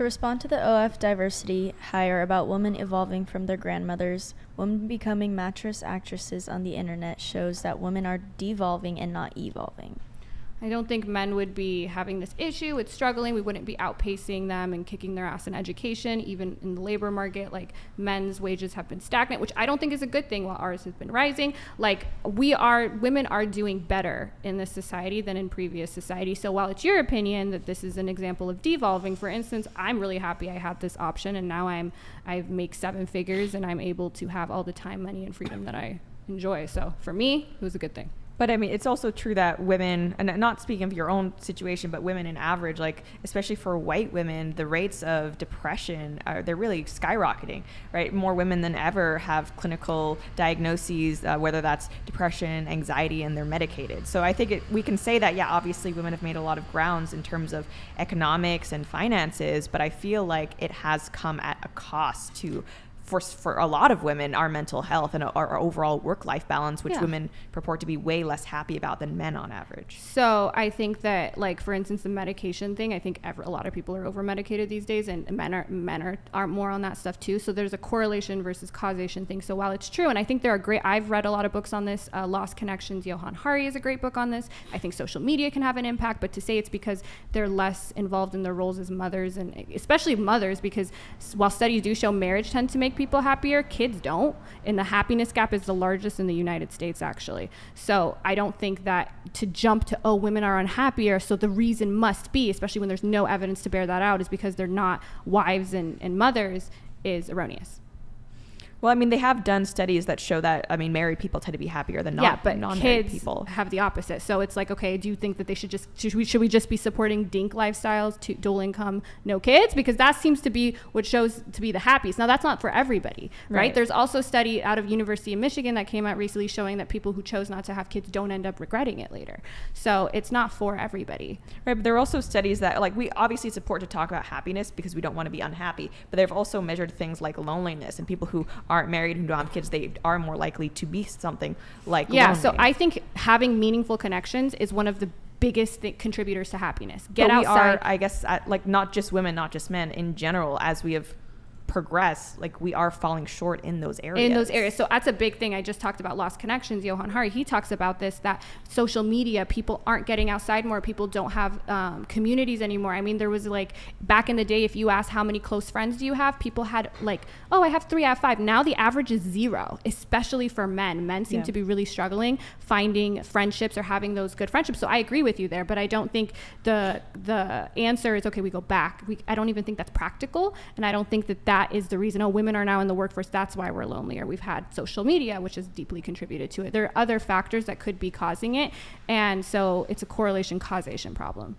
To respond to the OF diversity hire about women evolving from their grandmothers, women becoming mattress actresses on the internet shows that women are devolving and not evolving. I don't think men would be having this issue with struggling. We wouldn't be outpacing them and kicking their ass in education, even in the labor market. Like, men's wages have been stagnant, which I don't think is a good thing, while ours has been rising. Like, women are doing better in this society than in previous society. So while it's your opinion that this is an example of devolving, for instance, I'm really happy I had this option, and now I make 7 figures and I'm able to have all the time, money, and freedom that I enjoy. So for me, it was a good thing. But I mean, it's also true that women, and not speaking of your own situation, but women in average, like especially for white women, the rates of depression they're really skyrocketing, right? More women than ever have clinical diagnoses, whether that's depression, anxiety, and they're medicated. So I think we can say that, yeah, obviously women have made a lot of grounds in terms of economics and finances, but I feel like it has come at a cost to for a lot of women, our mental health and our overall work-life balance, which women purport to be way less happy about than men on average. So I think that, like, for instance, the medication thing, I think a lot of people are over-medicated these days, and men are more on that stuff too. So there's a correlation versus causation thing. So while it's true, and I think there are great, I've read a lot of books on this, Lost Connections, Johan Hari is a great book on this. I think social media can have an impact, but to say it's because they're less involved in their roles as mothers, and especially mothers, because while studies do show marriage tends to make people happier, kids don't, and the happiness gap is the largest in the United States, actually. So I don't think that to jump to, oh, women are unhappier, so the reason must be, especially when there's no evidence to bear that out, is because they're not wives and mothers, is erroneous. Well, I mean, they have done studies that show that, I mean, married people tend to be happier than non-married people. Kids have the opposite. So it's like, okay, do you think that they should we just be supporting dink lifestyles, to dual income, no kids? Because that seems to be what shows to be the happiest. Now, that's not for everybody, right? There's also a study out of University of Michigan that came out recently showing that people who chose not to have kids don't end up regretting it later. So it's not for everybody. Right, but there are also studies that, like, we obviously support to talk about happiness because we don't want to be unhappy, but they've also measured things like loneliness, and people who aren't married, who don't have kids, they are more likely to be something like lonely. So I think having meaningful connections is one of the biggest contributors to happiness. But outside. I guess, like, not just women, not just men, in general, as we have progress, like, we are falling short in those areas. So that's a big thing. I just talked about Lost Connections. Johan Hari, he talks about this, that social media, people aren't getting outside more. People don't have communities anymore. I mean, there was, like, back in the day, if you asked how many close friends do you have, people had, like, oh, I have 3, I have 5. Now the average is 0, especially for men. Men seem to be really struggling finding friendships or having those good friendships. So I agree with you there, but I don't think the answer is, okay, we go back. I don't even think that's practical, and I don't think that is the reason, oh, women are now in the workforce, that's why we're lonelier. We've had social media, which has deeply contributed to it. There are other factors that could be causing it, and so it's a correlation causation problem.